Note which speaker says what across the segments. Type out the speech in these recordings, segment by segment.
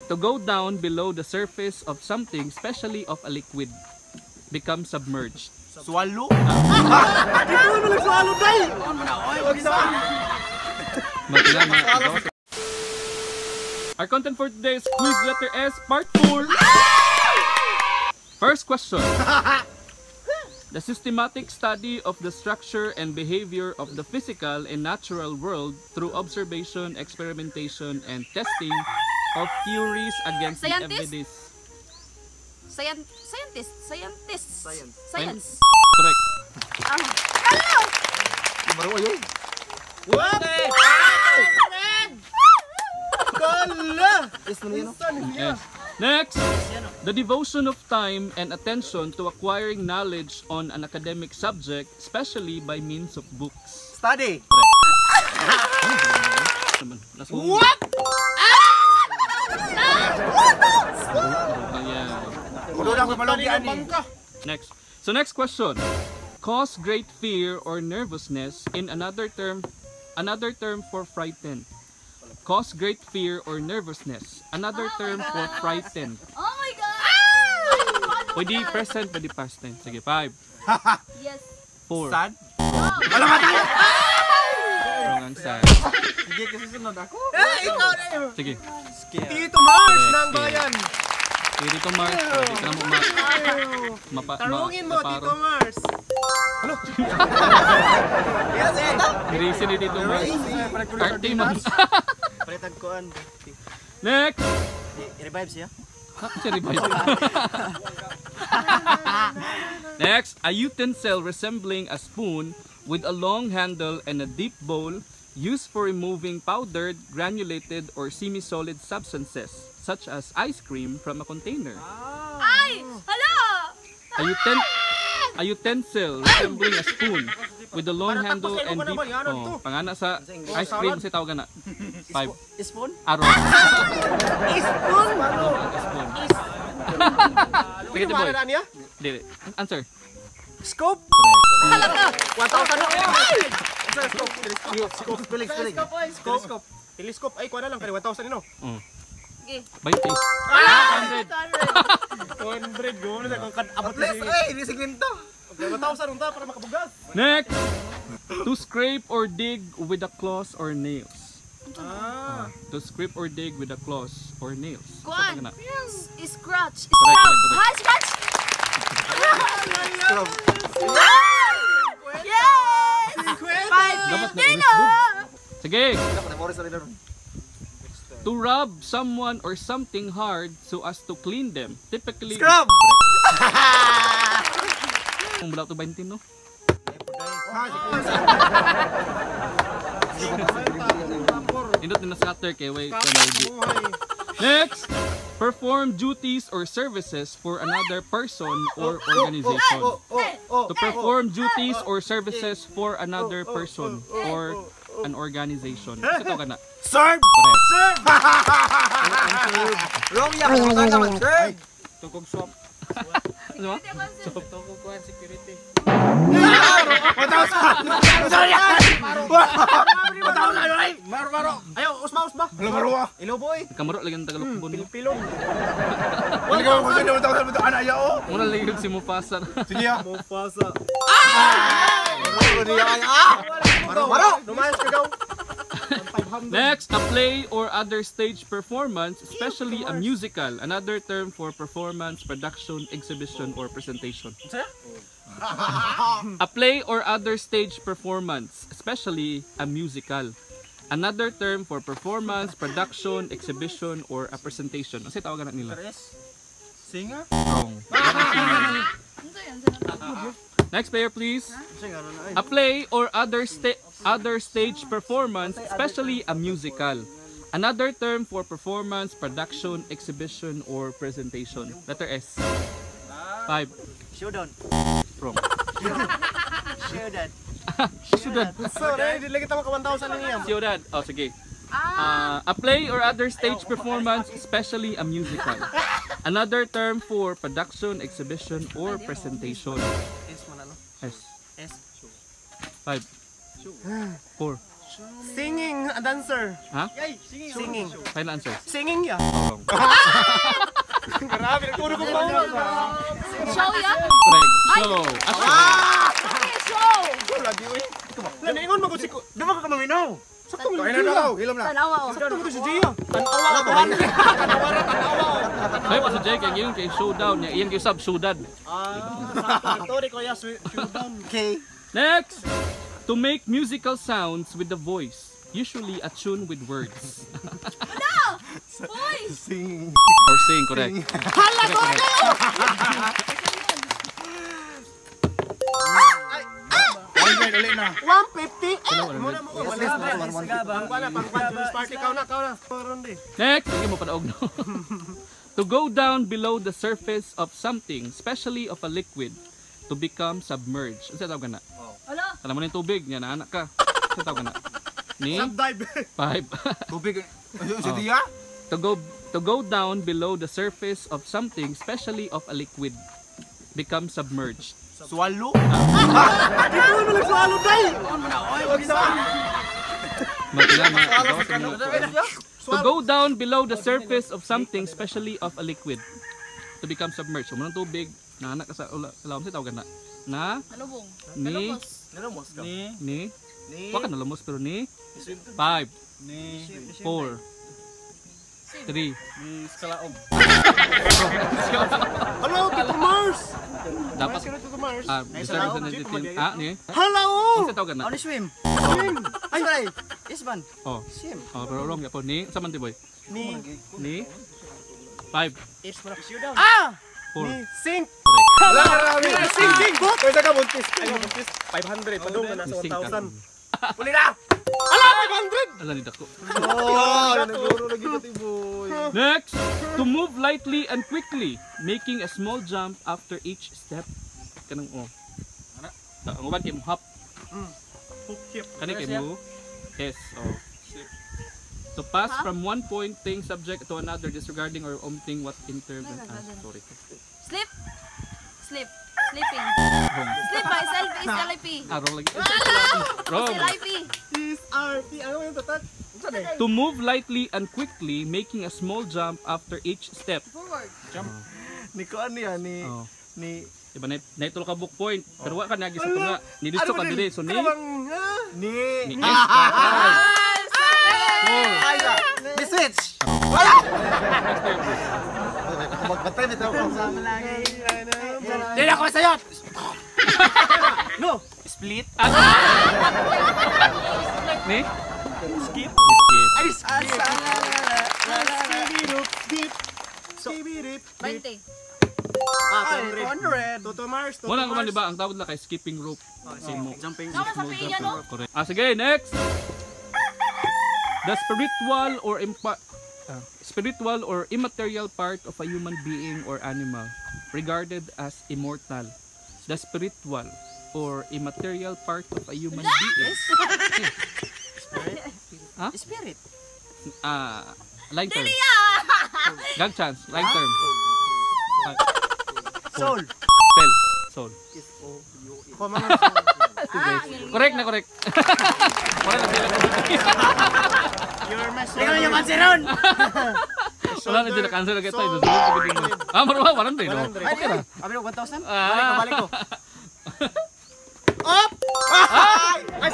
Speaker 1: To go down below the surface of something, especially of a liquid. Become submerged.
Speaker 2: Swallow?
Speaker 1: Our content for today is quiz letter S part 4. First question. The systematic study of the structure and behavior of the physical and natural world through observation, experimentation, and testing of theories against the evidence.
Speaker 3: Science.
Speaker 1: Correct.
Speaker 3: Hello!
Speaker 2: What?
Speaker 1: Yes. Next, the devotion of time and attention to acquiring knowledge on an academic subject, especially by means of books.
Speaker 2: Study.
Speaker 1: What? Next. So next question. Cause great fear or nervousness in another term for frightened. Cause great fear or nervousness. Another term for frightened.
Speaker 3: Oh my God!
Speaker 1: Pwede present, pwede past tense. Sige, 5.
Speaker 3: Yes.
Speaker 1: 4.
Speaker 2: Sad?
Speaker 1: Wrong answer.
Speaker 2: Sige, kasi sunod ako.
Speaker 4: Ikaw na yun!
Speaker 1: Sige.
Speaker 4: Tito Mars ng bayan!
Speaker 1: Dito Mars, pwede ka na
Speaker 4: Tarungin mo,
Speaker 1: maparo.
Speaker 4: Tito Mars! Yes,
Speaker 1: Grisi ni Tito Mars. Arte mo.
Speaker 2: Palitan ko an.
Speaker 1: Next!
Speaker 2: I-revive siya?
Speaker 1: Next, a utensil resembling a spoon with a long handle and a deep bowl used for removing powdered, granulated, or semi-solid substances such as ice cream from a container.
Speaker 3: Ay! Hala!
Speaker 1: A utensil resembling a spoon with a long handle and deep pangana sa ice cream si tawag na 5.
Speaker 2: Spoon?
Speaker 1: Aro.
Speaker 4: Spoon?
Speaker 1: Spoon.
Speaker 4: Sige,
Speaker 1: boy.
Speaker 4: niya?
Speaker 1: Dili. Answer.
Speaker 4: Scope?
Speaker 1: Correct.
Speaker 4: 1,000 na.
Speaker 2: Scope.
Speaker 4: Telescope. Telescope. Ay, kuha na lang. 1,000 ino.
Speaker 3: Okay.
Speaker 1: 20.
Speaker 4: 200. Gawin na kung abot na siya.
Speaker 2: Ay, hindi siglinto.
Speaker 4: 1,000 unta para makabugas.
Speaker 1: Next. To scrape or dig with the claws or nails. To scrape or dig with the claws or nails.
Speaker 3: Kuan. Scratch.
Speaker 1: Correct.
Speaker 3: Hi, scratch! Yes! 5 kilo!
Speaker 1: Sige. To rub someone or something hard so as to clean them. Typically.
Speaker 2: Scrub!
Speaker 1: Kung wala to 20 no? Indot na scatter kay way kanalgi. Next, perform duties or services for another person or organization. To perform duties or services for another person or an organization. Ito ka na.
Speaker 2: Serve!
Speaker 1: Correct.
Speaker 2: Serve! Wrong yan! Serve!
Speaker 4: Tungkog swap.
Speaker 1: Ano ba?
Speaker 4: Tungkog kuhan security. Maro. Ayaw, usma. Ilo boy.
Speaker 1: Kamaro lagi ng Tagalog.
Speaker 4: Pilon.
Speaker 2: Wala ka kung sino ito ana ayaw.
Speaker 1: Muna lagi si Mufasa.
Speaker 2: Sige ya.
Speaker 4: Mufasa.
Speaker 2: Maro.
Speaker 4: Lumayas ka daw.
Speaker 1: Next, a play or other stage performance, especially a musical, another term for performance, production, exhibition, or presentation. A play or other stage performance, especially a musical, another term for performance, production, exhibition, or a presentation. Ano tawagan nila?
Speaker 4: Singer?
Speaker 1: Wrong. Next player, please. A play or other stage performance, especially a musical. Another term for performance, production, exhibition, or presentation. Letter S. 5.
Speaker 2: Showdown.
Speaker 1: Wrong.
Speaker 2: Showdown.
Speaker 1: Ciudad.
Speaker 4: Sorry, di lagi tama ka 1,000 niya.
Speaker 1: Ciudad. Oh, sige. A play or other stage performance, especially a musical. Another term for production, exhibition, or presentation. S. 5. 4.
Speaker 4: Singing a dancer.
Speaker 1: Ha?
Speaker 4: Singing.
Speaker 1: Final answer.
Speaker 4: Singing ya.
Speaker 1: Wrong.
Speaker 4: Grabe, nagturo ko pa.
Speaker 3: Show ya?
Speaker 1: Correct. So,
Speaker 3: Okay, show!
Speaker 4: Lagi uy. Naningon magud si ko. Dama ka maminaw. Sakto mo.
Speaker 2: Kaya na daw, hilom na.
Speaker 3: Tanawa oh.
Speaker 4: Sakto mo si Gia. Tanawa.
Speaker 1: ay pa sa Jake, yung kay showdown niya. Iyan kay sub, showdown.
Speaker 4: Tori ko ya showdown. Okay.
Speaker 1: Next! To make musical sounds with the voice, usually attuned with words.
Speaker 3: No! Boys!
Speaker 2: Sing.
Speaker 1: Or sing, correct.
Speaker 3: Hala ko!
Speaker 2: Ay, dali na.
Speaker 4: 150. Muna mo. Party ka na.
Speaker 1: Next, hindi mo panaog no. To go down below the surface of something, especially of a liquid, to become submerged. Ano tawag na?
Speaker 3: Hala!
Speaker 1: Alam mo na yung tubig, yan na anak ka. Ano tawag na? Ni?
Speaker 4: Subdive.
Speaker 1: 5.
Speaker 2: Tubig. Si Tia?
Speaker 1: To go down below the surface of something, especially of a liquid, become submerged.
Speaker 2: Swallow?
Speaker 4: Ikaw mo nagsalo dai.
Speaker 1: To go down below the surface of something, especially of a liquid, to become submerged. So, muna tubig, na anak ka sa ulam, sa tawag na. Na?
Speaker 3: Nalubong.
Speaker 4: Nalumos ka.
Speaker 1: Ni? Wala ka nalumos, pero ni? 5, 4, 3.
Speaker 4: Hello, Tito Mars.
Speaker 1: Dapat,
Speaker 4: Tito Mars.
Speaker 1: ni?
Speaker 4: Hello.
Speaker 1: Sa tawag na.
Speaker 5: Swim.
Speaker 4: Ay, ay.
Speaker 5: Isban.
Speaker 1: Oh,
Speaker 5: Swim.
Speaker 1: oh, pero wrong ya po. Ni? Sa man, boy?
Speaker 4: Ni.
Speaker 1: Ni? 5,
Speaker 5: Showdown.
Speaker 1: 4.
Speaker 4: Ni. Sing.
Speaker 1: Correct.
Speaker 4: Sing. Pwede ka buntis. Ay, buntis. 500. Padung na nasa
Speaker 1: Sing ka.
Speaker 4: 1,000. Uli na. Ala, 500.
Speaker 1: Alam ni dako.
Speaker 4: Oh, naguro lagi ka tiboy.
Speaker 1: Next, to move lightly and quickly, making a small jump after each step. Kanang oh. Ang uban kay mo hop. Kani kay mo. Yes, oh. To pass from one point thing subject to another disregarding or omitting what intervene. Sorry.
Speaker 3: Sleep. Sleep. Sleeping.
Speaker 1: Wrong.
Speaker 3: Sleep by SLP.
Speaker 1: Wrong lagi. Wrong.
Speaker 3: SLP.
Speaker 4: Is RP. Ano yung tatak?
Speaker 1: To move lightly and quickly, making a small jump after each step.
Speaker 3: Forward.
Speaker 4: Ni ko ano yan
Speaker 1: Oh.
Speaker 4: ni
Speaker 1: Diba, naitol ka book point. Pero wala ka nagisa ko nga. Ni dito ka dili. So ni
Speaker 4: ni
Speaker 1: S ka.
Speaker 5: The switch.
Speaker 2: Magpatay nito ako sa
Speaker 5: Dila ko sa'yo. No. Split.
Speaker 1: Ni?
Speaker 4: skip.
Speaker 1: Skip.
Speaker 4: Ay skip. Skibirip.
Speaker 3: 20.
Speaker 4: 100. Toto Mars.
Speaker 1: Wala naman diba, ang tawag na kay skipping rope. Simo.
Speaker 5: Jumping.
Speaker 3: Sama sa pinya no?
Speaker 1: Correct. Sige, next. The spiritual or immaterial part of a human being or animal regarded as immortal. The spiritual or immaterial part of a human being. Huh?
Speaker 5: Spirit.
Speaker 1: Line term. Gag chance. Line term.
Speaker 5: Soul.
Speaker 1: Spell. Soul.
Speaker 3: Ah,
Speaker 1: Correct na correct. Wala na sila.
Speaker 4: You're my
Speaker 5: Ikaw yung mansiron.
Speaker 1: Wala na sila cancel agad tayo. Maruha, waran din. Okay na.
Speaker 5: Abi mo 1,000?
Speaker 4: balik ko. Up! Ay,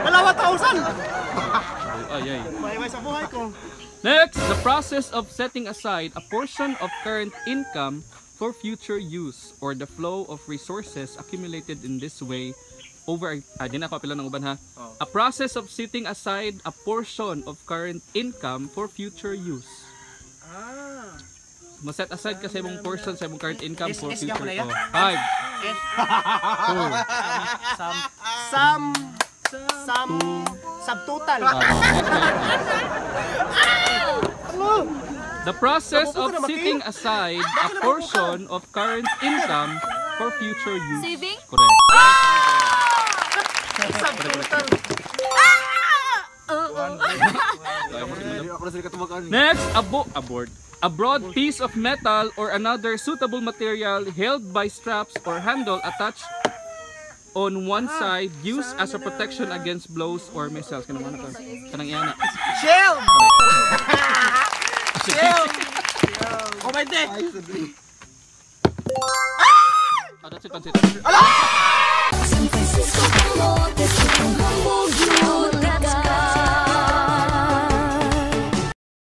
Speaker 4: wala 1,000!
Speaker 1: Ay, ay.
Speaker 4: May sa buhay ko.
Speaker 1: Next, the process of setting aside a portion of current income for future use or the flow of resources accumulated in this way over di na ako pila ng uban ha. A process of setting aside a portion of current income for future use. Maset aside kasi mong portion sa mong current income for
Speaker 5: Is
Speaker 1: future.
Speaker 5: ka pala yan?
Speaker 1: 5,
Speaker 4: Subtotal.
Speaker 1: The process of setting aside a portion of current income for future use.
Speaker 3: Saving?
Speaker 1: Correct.
Speaker 4: Subtotal.
Speaker 2: Ako na sila katubakan.
Speaker 1: Next, a broad piece of metal or another suitable material held by straps or handle attached on one side used as a protection against blows or missiles. Kanang ano ka? Kanang iyana.
Speaker 5: Shield! Shield! Oh my dick!
Speaker 1: Oh, that's it, that's it.